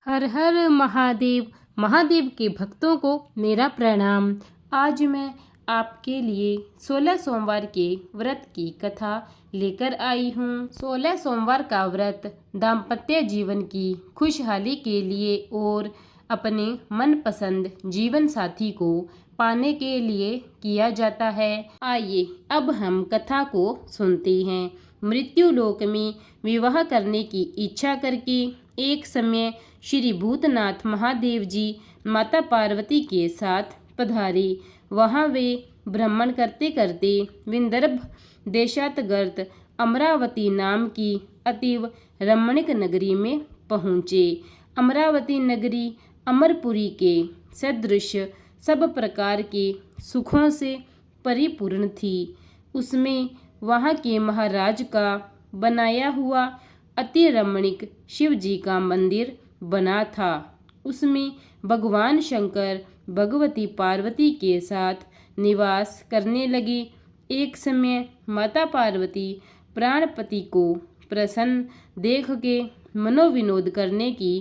हर हर महादेव। महादेव के भक्तों को मेरा प्रणाम। आज मैं आपके लिए 16 सोमवार के व्रत की कथा लेकर आई हूँ। 16 सोमवार का व्रत दाम्पत्य जीवन की खुशहाली के लिए और अपने मनपसंद जीवन साथी को पाने के लिए किया जाता है। आइए अब हम कथा को सुनते हैं। मृत्यु लोक में विवाह करने की इच्छा करके एक समय श्री भूतनाथ महादेव जी माता पार्वती के साथ पधारे। वहाँ वे भ्रमण करते करते विदर्भ देशांतर्गत अमरावती नाम की अतीव रमणीक नगरी में पहुँचे। अमरावती नगरी अमरपुरी के सदृश सब प्रकार के सुखों से परिपूर्ण थी। उसमें वहाँ के महाराज का बनाया हुआ अति रमणीक शिव जी का मंदिर बना था। उसमें भगवान शंकर भगवती पार्वती के साथ निवास करने लगे। एक समय माता पार्वती प्राणपति को प्रसन्न देख के मनोविनोद करने की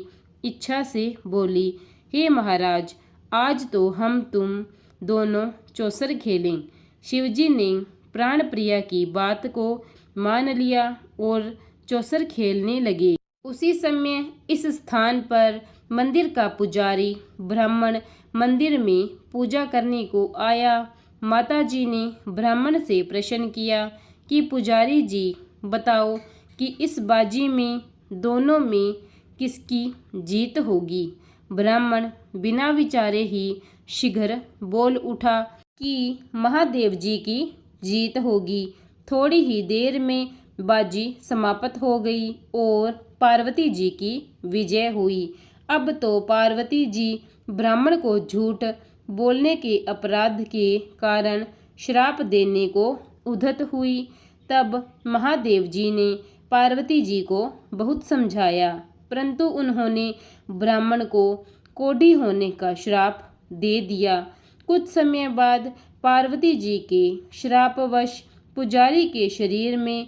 इच्छा से बोली, हे महाराज, आज तो हम तुम दोनों चौसर खेलें। शिवजी ने प्राणप्रिया की बात को मान लिया और चौसर खेलने लगे। उसी समय इस स्थान पर मंदिर का पुजारी ब्राह्मण मंदिर में पूजा करने को आया। माताजी ने ब्राह्मण से प्रश्न किया कि पुजारी जी बताओ कि इस बाजी में दोनों में किसकी जीत होगी। ब्राह्मण बिना विचारे ही शीघ्र बोल उठा कि महादेव जी की जीत होगी। थोड़ी ही देर में बाजी समाप्त हो गई और पार्वती जी की विजय हुई। अब तो पार्वती जी ब्राह्मण को झूठ बोलने के अपराध के कारण श्राप देने को उद्यत हुई। तब महादेव जी ने पार्वती जी को बहुत समझाया, परंतु उन्होंने ब्राह्मण को कोढ़ी होने का श्राप दे दिया। कुछ समय बाद पार्वती जी के श्रापवश पुजारी के शरीर में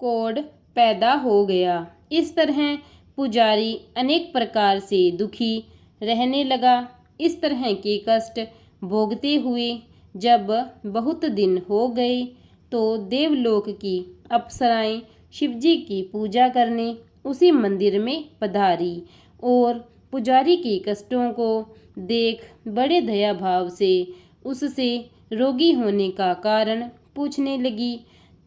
कोढ़ पैदा हो गया। इस तरह पुजारी अनेक प्रकार से दुखी रहने लगा। इस तरह के कष्ट भोगते हुए जब बहुत दिन हो गए तो देवलोक की अप्सराएं शिवजी की पूजा करने उसी मंदिर में पधारी और पुजारी के कष्टों को देख बड़े दया भाव से उससे रोगी होने का कारण पूछने लगी।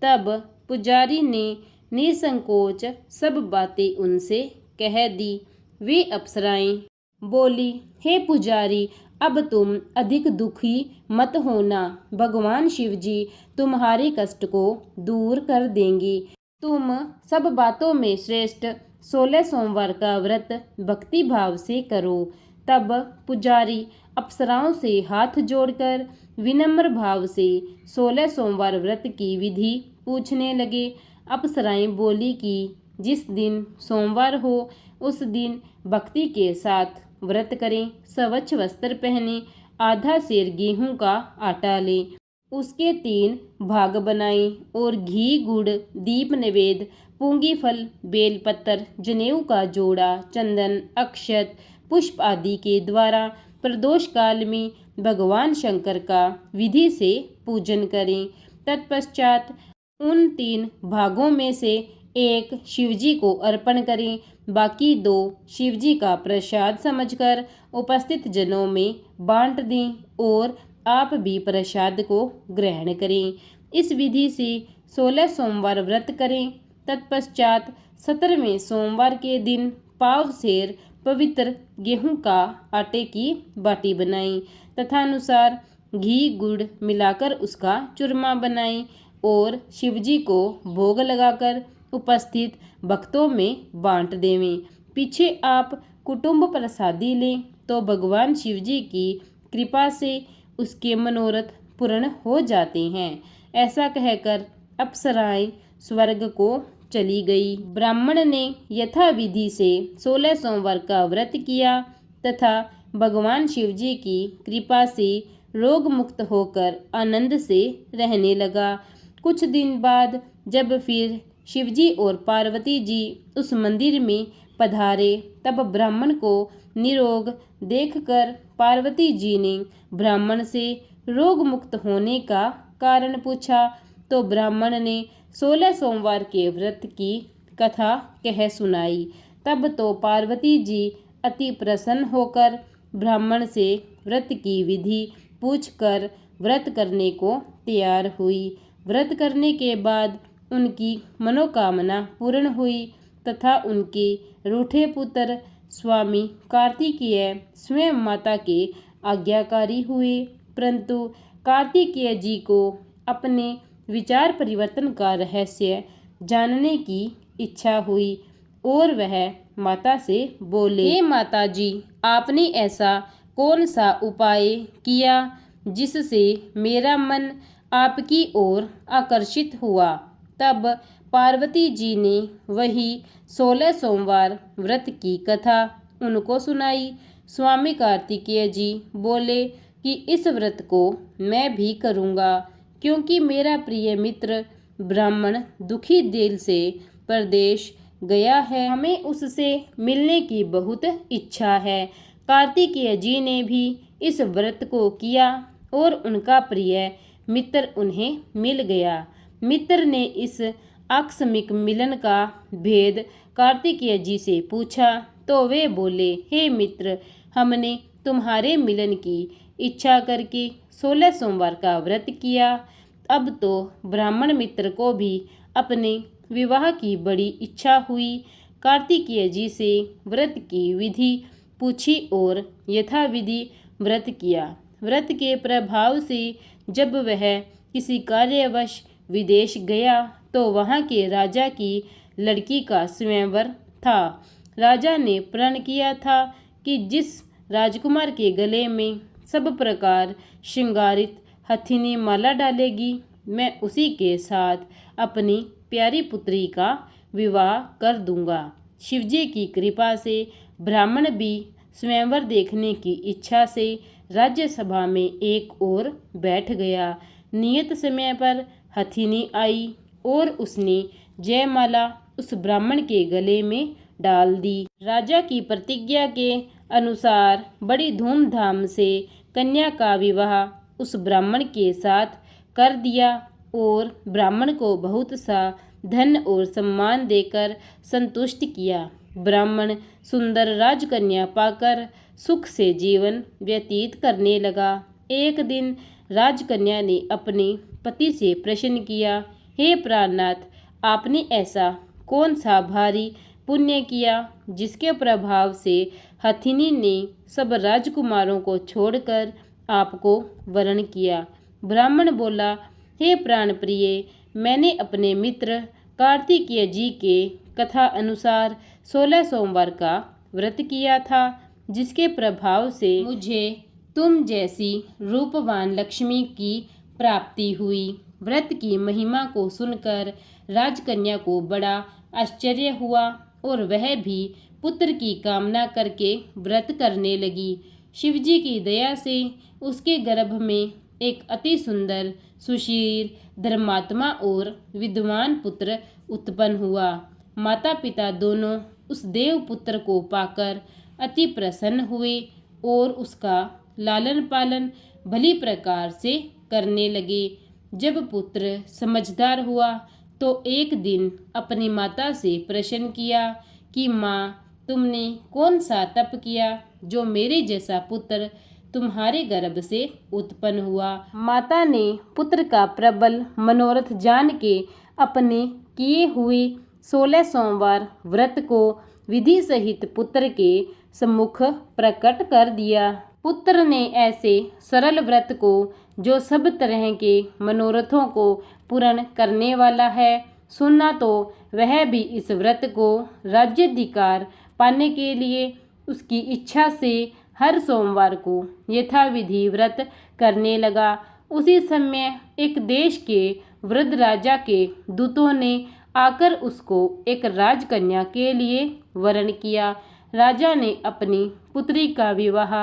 तब पुजारी ने निसंकोच सब बातें उनसे कह दी। वे अप्सराएं बोली, हे पुजारी, अब तुम अधिक दुखी मत होना। भगवान शिव जी तुम्हारे कष्ट को दूर कर देंगे। तुम सब बातों में श्रेष्ठ 16 सोमवार का व्रत भक्ति भाव से करो। तब पुजारी अप्सराओं से हाथ जोड़कर विनम्र भाव से 16 सोमवार व्रत की विधि पूछने लगे। अप्सराएं बोली कि जिस दिन सोमवार हो उस दिन भक्ति के साथ व्रत करें, स्वच्छ वस्त्र पहने, आधा सेर गेहूं का आटा लें, उसके 3 भाग बनाएं और घी गुड़ दीप नैवेद्य पूंगी फल बेलपत्र जनेऊ का जोड़ा चंदन अक्षत पुष्प आदि के द्वारा प्रदोष काल में भगवान शंकर का विधि से पूजन करें। तत्पश्चात उन 3 भागों में से एक शिवजी को अर्पण करें, बाकी 2 शिवजी का प्रसाद समझकर उपस्थित जनों में बांट दें और आप भी प्रसाद को ग्रहण करें। इस विधि से 16 सोमवार व्रत करें। तत्पश्चात 17वें सोमवार के दिन पाव सेर पवित्र गेहूं का आटे की बाटी बनाएं तथा अनुसार घी गुड़ मिलाकर उसका चूरमा बनाएं और शिवजी को भोग लगाकर उपस्थित भक्तों में बांट देवें। पीछे आप कुटुंब प्रसादी लें तो भगवान शिवजी की कृपा से उसके मनोरथ पूर्ण हो जाते हैं। ऐसा कहकर अप्सराएं स्वर्ग को चली गई। ब्राह्मण ने यथाविधि से 16 सोमवार का व्रत किया तथा भगवान शिवजी की कृपा से रोग मुक्त होकर आनंद से रहने लगा। कुछ दिन बाद जब फिर शिवजी और पार्वती जी उस मंदिर में पधारे तब ब्राह्मण को निरोग देखकर पार्वती जी ने ब्राह्मण से रोग मुक्त होने का कारण पूछा। तो ब्राह्मण ने 16 सोमवार के व्रत की कथा कह सुनाई। तब तो पार्वती जी अति प्रसन्न होकर ब्राह्मण से व्रत की विधि पूछकर व्रत करने को तैयार हुई। व्रत करने के बाद उनकी मनोकामना पूर्ण हुई तथा उनके रूठे पुत्र स्वामी कार्तिकेय स्वयं माता के आज्ञाकारी हुए। परंतु कार्तिकेय जी को अपने विचार परिवर्तन का रहस्य जानने की इच्छा हुई और वह माता से बोले, हे माता जी, आपने ऐसा कौन सा उपाय किया जिससे मेरा मन आपकी ओर आकर्षित हुआ। तब पार्वती जी ने वही 16 सोमवार व्रत की कथा उनको सुनाई। स्वामी कार्तिकेय जी बोले कि इस व्रत को मैं भी करूँगा, क्योंकि मेरा प्रिय मित्र ब्राह्मण दुखी दिल से प्रदेश गया है, हमें उससे मिलने की बहुत इच्छा है। कार्तिकेय जी ने भी इस व्रत को किया और उनका प्रिय मित्र उन्हें मिल गया। मित्र ने इस आकस्मिक मिलन का भेद कार्तिकेय जी से पूछा तो वे बोले, हे मित्र, हमने तुम्हारे मिलन की इच्छा करके 16 सोमवार का व्रत किया। अब तो ब्राह्मण मित्र को भी अपने विवाह की बड़ी इच्छा हुई। कार्तिकेय जी से व्रत की विधि पूछी और यथाविधि व्रत किया। व्रत के प्रभाव से जब वह किसी कार्यवश विदेश गया तो वहाँ के राजा की लड़की का स्वयंवर था। राजा ने प्रण किया था कि जिस राजकुमार के गले में सब प्रकार श्रृंगारित हथिनी माला डालेगी, मैं उसी के साथ अपनी प्यारी पुत्री का विवाह कर दूंगा। शिवजी की कृपा से ब्राह्मण भी स्वयंवर देखने की इच्छा से राज्यसभा में एक ओर बैठ गया। नियत समय पर हथिनी आई और उसने जयमाला उस ब्राह्मण के गले में डाल दी। राजा की प्रतिज्ञा के अनुसार बड़ी धूमधाम से कन्या का विवाह उस ब्राह्मण के साथ कर दिया और ब्राह्मण को बहुत सा धन और सम्मान देकर संतुष्ट किया। ब्राह्मण सुंदर राजकन्या पाकर सुख से जीवन व्यतीत करने लगा। एक दिन राजकन्या ने अपने पति से प्रश्न किया, हे प्राणनाथ, आपने ऐसा कौन सा भारी पुण्य किया जिसके प्रभाव से हथिनी ने सब राजकुमारों को छोड़कर आपको वरण किया। ब्राह्मण बोला, हे प्राण प्रिय, मैंने अपने मित्र कार्तिकेय जी के कथा अनुसार 16 सोमवार का व्रत किया था, जिसके प्रभाव से मुझे तुम जैसी रूपवान लक्ष्मी की प्राप्ति हुई। व्रत की महिमा को सुनकर राजकन्या को बड़ा आश्चर्य हुआ और वह भी पुत्र की कामना करके व्रत करने लगी। शिवजी की दया से उसके गर्भ में एक अति सुंदर, सुशील, धर्मात्मा और विद्वान पुत्र उत्पन्न हुआ। माता पिता दोनों उस देव पुत्र को पाकर अति प्रसन्न हुए और उसका लालन पालन भली प्रकार से करने लगे। जब पुत्र समझदार हुआ तो एक दिन अपनी माता से प्रश्न किया कि माँ, तुमने कौन सा तप किया जो मेरे जैसा पुत्र तुम्हारे गर्भ से उत्पन्न हुआ। माता ने पुत्र का प्रबल मनोरथ जान के अपने किए हुए 16 सोमवार व्रत को विधि सहित पुत्र के सम्मुख प्रकट कर दिया। पुत्र ने ऐसे सरल व्रत को, जो सब तरह के मनोरथों को पूर्ण करने वाला है, सुना तो वह भी इस व्रत को राज्याधिकार पाने के लिए उसकी इच्छा से हर सोमवार को यथाविधि व्रत करने लगा। उसी समय एक देश के वृद्ध राजा के दूतों ने आकर उसको एक राजकन्या के लिए वरण किया। राजा ने अपनी पुत्री का विवाह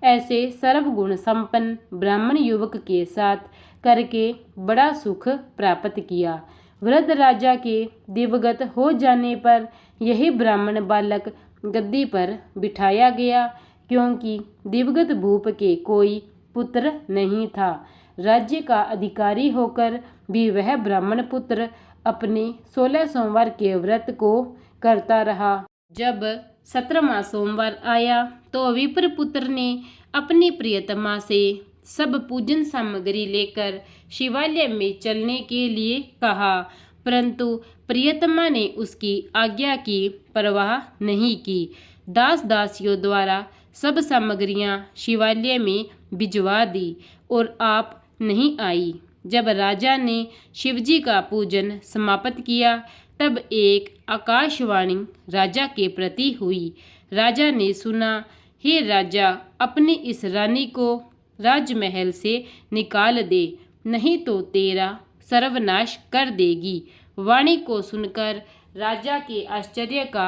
ऐसे सर्वगुण संपन्न ब्राह्मण युवक के साथ करके बड़ा सुख प्राप्त किया। वृद्ध राजा के दिवगत हो जाने पर यही ब्राह्मण बालक गद्दी पर बिठाया गया, क्योंकि दिवंगत भूप के कोई पुत्र नहीं था। राज्य का अधिकारी होकर भी वह ब्राह्मण पुत्र अपने 16 सोमवार के व्रत को करता रहा। जब 17वां सोमवार आया तो विप्र पुत्र ने अपनी प्रियतमा से सब पूजन सामग्री लेकर शिवालय में चलने के लिए कहा, परंतु प्रियतमा ने उसकी आज्ञा की परवाह नहीं की। दास दासियों द्वारा सब सामग्रियां शिवालय में भिजवा दी और आप नहीं आई। जब राजा ने शिवजी का पूजन समाप्त किया तब एक आकाशवाणी राजा के प्रति हुई। राजा ने सुना, हे राजा, अपनी इस रानी को राजमहल से निकाल दे, नहीं तो तेरा सर्वनाश कर देगी। वाणी को सुनकर राजा के आश्चर्य का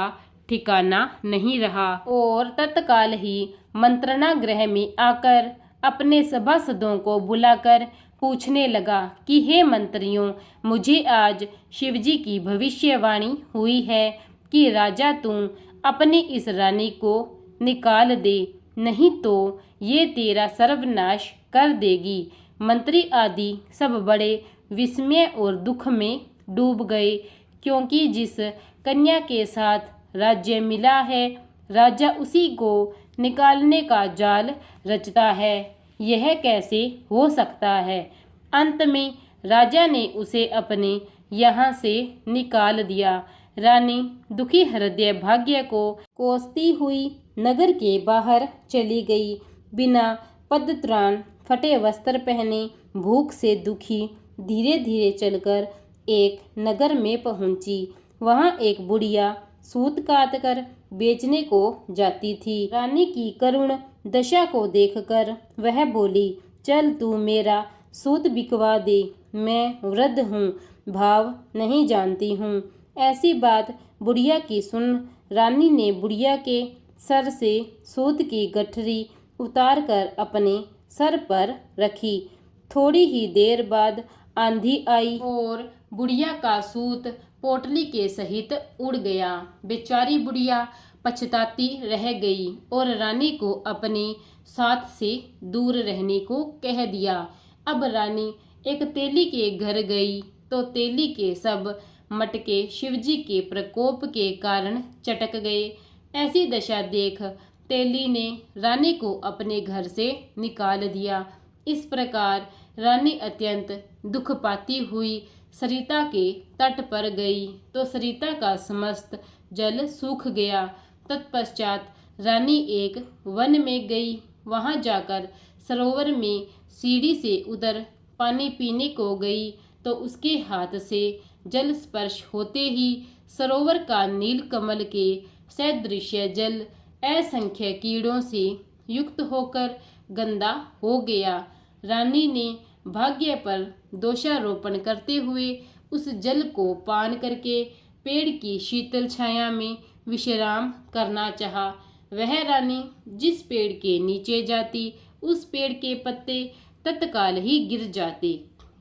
ठिकाना नहीं रहा और तत्काल ही मंत्रणा गृह में आकर अपने सभासदों को बुलाकर पूछने लगा कि हे मंत्रियों, मुझे आज शिवजी की भविष्यवाणी हुई है कि राजा तुम अपनी इस रानी को निकाल दे, नहीं तो ये तेरा सर्वनाश कर देगी। मंत्री आदि सब बड़े विस्मय और दुख में डूब गए, क्योंकि जिस कन्या के साथ राज्य मिला है राजा उसी को निकालने का जाल रचता है, यह कैसे हो सकता है। अंत में राजा ने उसे अपने यहाँ से निकाल दिया। रानी दुखी हृदय भाग्य को कोसती हुई नगर के बाहर चली गई। बिना पदत्राण, फटे वस्त्र पहने, भूख से दुखी धीरे धीरे चलकर एक नगर में पहुंची। वहां एक बुढ़िया सूत काट कर बेचने को जाती थी। रानी की करुण दशा को देखकर वह बोली, चल तू मेरा सूत बिकवा दे, मैं वृद्ध हूँ, भाव नहीं जानती हूँ। ऐसी बात बुढ़िया की सुन रानी ने बुढ़िया के सर से सूत की गठरी उतार कर अपने सर पर रखी। थोड़ी ही देर बाद आंधी आई और बुढ़िया का सूत पोटली के सहित उड़ गया। बेचारी बुढ़िया पछताती रह गई और रानी को अपने साथ से दूर रहने को कह दिया। अब रानी एक तेली के घर गई तो तेली के सब मटके शिवजी के प्रकोप के कारण चटक गए। ऐसी दशा देख तेली ने रानी को अपने घर से निकाल दिया। इस प्रकार रानी अत्यंत दुख पाती हुई सरिता के तट पर गई तो सरिता का समस्त जल सूख गया। तत्पश्चात रानी एक वन में गई। वहां जाकर सरोवर में सीढ़ी से उतर पानी पीने को गई तो उसके हाथ से जल स्पर्श होते ही सरोवर का नील कमल के सदृश्य जल असंख्य कीड़ों से युक्त होकर गंदा हो गया। रानी ने भाग्य पर दोषारोपण करते हुए उस जल को पान करके पेड़ की शीतल छाया में विश्राम करना चाहा। वह रानी जिस पेड़ के नीचे जाती उस पेड़ के पत्ते तत्काल ही गिर जाते।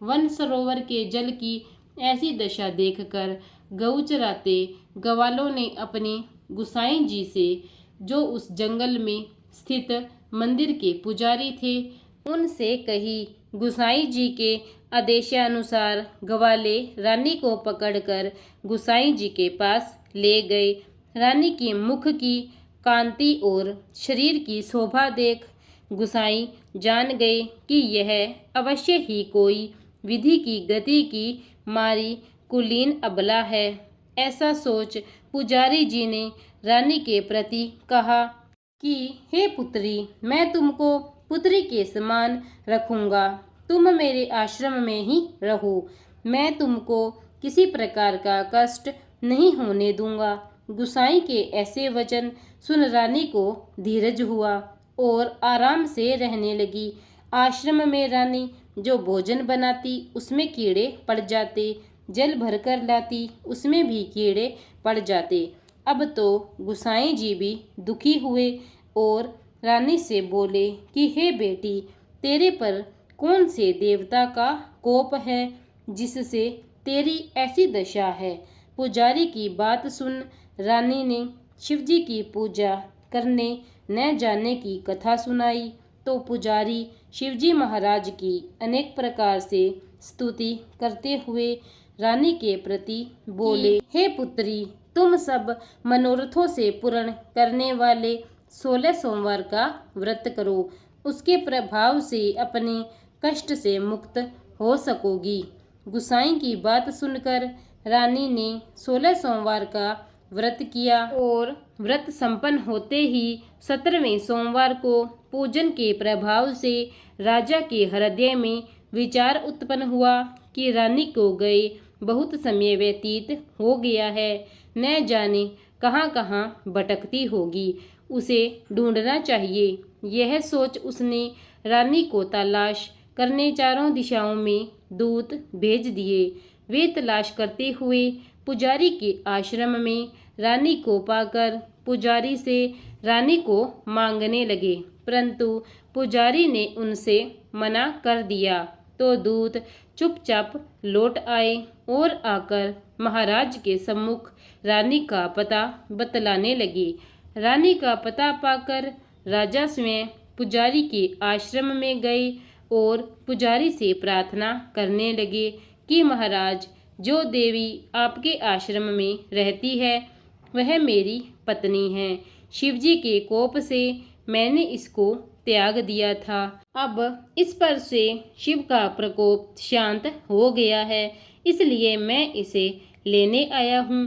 वन सरोवर के जल की ऐसी दशा देखकर गऊ चराते ग्वालों ने अपने गुसाई जी से, जो उस जंगल में स्थित मंदिर के पुजारी थे, उनसे कही। गुसाई जी के आदेशानुसार ग्वाले रानी को पकड़कर गुसाई जी के पास ले गए। रानी के मुख की कांति और शरीर की शोभा देख गुसाई जान गए कि यह अवश्य ही कोई विधि की गति की मारी कुलीन अबला है। ऐसा सोच पुजारी जी ने रानी के प्रति कहा कि हे पुत्री, मैं तुमको पुत्री के समान रखूंगा, तुम मेरे आश्रम में ही रहो, मैं तुमको किसी प्रकार का कष्ट नहीं होने दूंगा। गुसाई के ऐसे वचन सुन रानी को धीरज हुआ और आराम से रहने लगी। आश्रम में रानी जो भोजन बनाती उसमें कीड़े पड़ जाते, जल भरकर लाती उसमें भी कीड़े पड़ जाते। अब तो गुसाई जी भी दुखी हुए और रानी से बोले कि हे बेटी, तेरे पर कौन से देवता का कोप है जिससे तेरी ऐसी दशा है। पुजारी की बात सुन रानी ने शिवजी की पूजा करने न जाने की कथा सुनाई तो पुजारी शिवजी महाराज की अनेक प्रकार से स्तुति करते हुए रानी के प्रति बोले, हे पुत्री, तुम सब मनोरथों से पूर्ण करने वाले 16 सोमवार का व्रत करो। उसके प्रभाव से अपने कष्ट से मुक्त हो सकोगी। गुसाई की बात सुनकर रानी ने 16 सोमवार का व्रत किया और व्रत संपन्न होते ही 17वें सोमवार को पूजन के प्रभाव से राजा के हृदय में विचार उत्पन्न हुआ कि रानी को गए बहुत समय व्यतीत हो गया है, न जाने कहाँ कहाँ भटकती होगी, उसे ढूंढना चाहिए। यह सोच उसने रानी को तलाश करने चारों दिशाओं में दूत भेज दिए। वे तलाश करते हुए पुजारी के आश्रम में रानी को पाकर पुजारी से रानी को मांगने लगे, परंतु पुजारी ने उनसे मना कर दिया। तो दूत चुपचाप लौट आए और आकर महाराज के सम्मुख रानी का पता बतलाने लगे। रानी का पता पाकर राजा स्वयं पुजारी के आश्रम में गए और पुजारी से प्रार्थना करने लगे कि महाराज, जो देवी आपके आश्रम में रहती है वह मेरी पत्नी है। शिवजी के कोप से मैंने इसको त्याग दिया था। अब इस पर से शिव का प्रकोप शांत हो गया है, इसलिए मैं इसे लेने आया हूँ।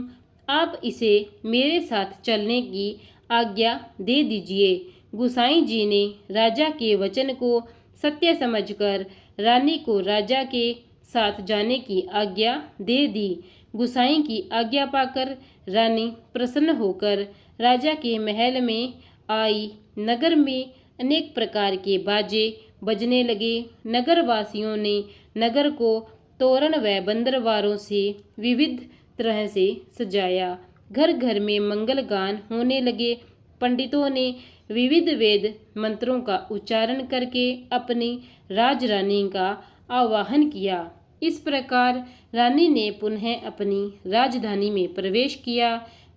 आप इसे मेरे साथ चलने की आज्ञा दे दीजिए। गुसाई जी ने राजा के वचन को सत्य समझकर रानी को राजा के साथ जाने की आज्ञा दे दी। गुसाई की आज्ञा पाकर रानी प्रसन्न होकर राजा के महल में आई। नगर में अनेक प्रकार के बाजे बजने लगे। नगर वासियों ने नगर को तोरण व बंदरवारों से विविध तरह से सजाया। घर घर में मंगल गान होने लगे। पंडितों ने विविध वेद मंत्रों का उच्चारण करके अपनी राजरानी का आवाहन किया। इस प्रकार रानी ने पुनः अपनी राजधानी में प्रवेश किया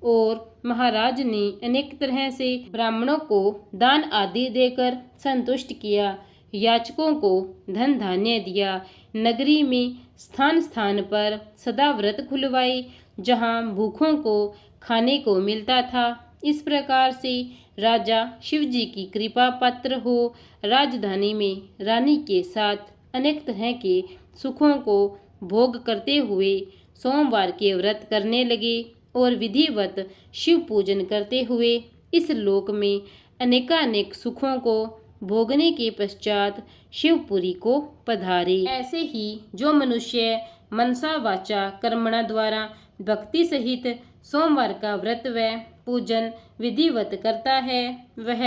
और महाराज ने अनेक तरह से ब्राह्मणों को दान आदि देकर संतुष्ट किया। याचकों को धन धान्य दिया। नगरी में स्थान स्थान पर सदा व्रत खुलवाई, जहाँ भूखों को खाने को मिलता था। इस प्रकार से राजा शिवजी की कृपा पात्र हो राजधानी में रानी के साथ अनेक तरह के सुखों को भोग करते हुए सोमवार के व्रत करने लगे और विधिवत शिव पूजन करते हुए इस लोक में अनेकानेक सुखों को भोगने के पश्चात शिवपुरी को पधारे। ऐसे ही जो मनुष्य मनसा वाचा कर्मणा द्वारा भक्ति सहित सोमवार का व्रत व पूजन विधिवत करता है, वह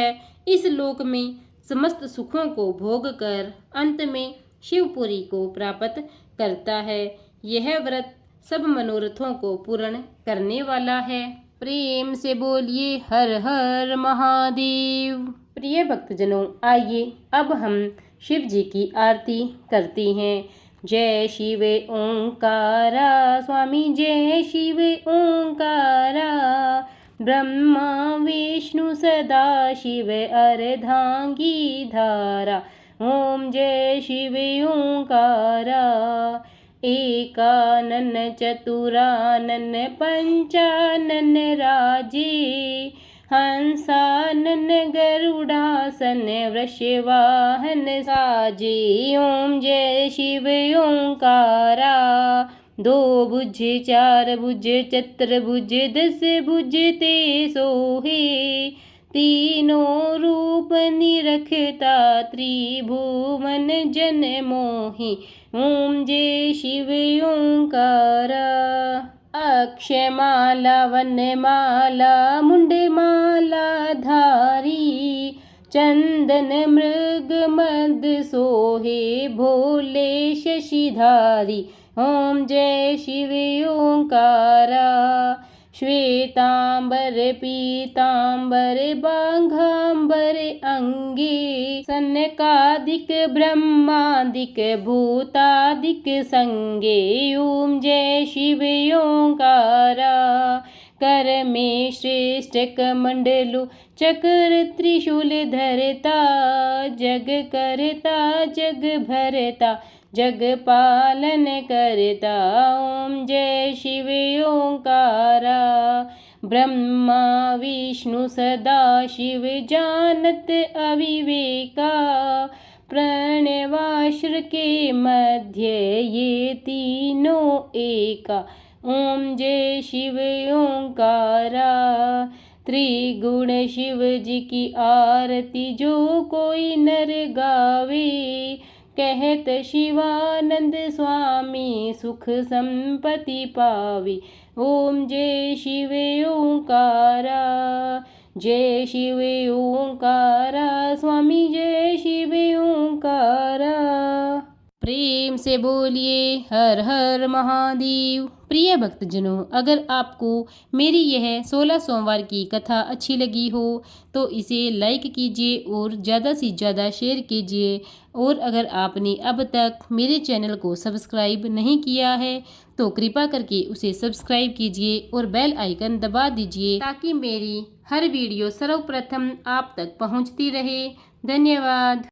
इस लोक में समस्त सुखों को भोग कर अंत में शिवपुरी को प्राप्त करता है। यह व्रत सब मनोरथों को पूर्ण करने वाला है। प्रेम से बोलिए हर हर महादेव। प्रिय भक्तजनों, आइए अब हम शिव जी की आरती करते हैं। जय शिव ओंकारा स्वामी, जय शिव ओंकारा। ब्रह्मा विष्णु सदा शिव अर्धांगी धारा। ओम जय शिव ओंकारा। एकानन चतुरानन पंचानन राजे। हंसानन गरुड़ासन वृषवाहन साजे। ओम जय शिव ओंकारा। दो भुज चार भुज चतुर्भुज 10 भुज ते सोहे। तीनों रूप निरखता त्रिभुवन जन मोहि। ओम जय शिव ओंकारा। अक्षयमाला वनमाला मुंडमाला धारी। चंदन मृग मद सोहे भोले शशिधारी। ओम जय शिव ओंकारा। श्वेतांबर पीतांबर बाघांबर अंगे। सनकादिक ब्रह्मादिक भूतादिक संगे। ओम जय शिव ओंकारा। कर में श्रेष्ठ कमंडलु चक्र त्रिशूल धरता, जग करता जग भरता जग पालन करता। ओम जय शिव ओंकारा, ब्रह्मा विष्णु सदा शिव जानत अविवेका, प्रणवाश्र के मध्य ये तीनों एका। ओम जय शिव ओंकारा, त्रिगुण शिव जी की आरती जो कोई नर गावे, कहत शिवानंद स्वामी सुख संपत्ति पावे। ओम जय शिव ओंकारा, जय शिव ओंकारा, स्वामी जय शिव ओंकारा। प्रेम से बोलिए हर हर महादेव। प्रिय भक्तजनों, अगर आपको मेरी यह 16 सोमवार की कथा अच्छी लगी हो तो इसे लाइक कीजिए और ज़्यादा से ज़्यादा शेयर कीजिए। और अगर आपने अब तक मेरे चैनल को सब्सक्राइब नहीं किया है तो कृपा करके उसे सब्सक्राइब कीजिए और बेल आइकन दबा दीजिए ताकि मेरी हर वीडियो सर्वप्रथम आप तक पहुंचती रहे। धन्यवाद।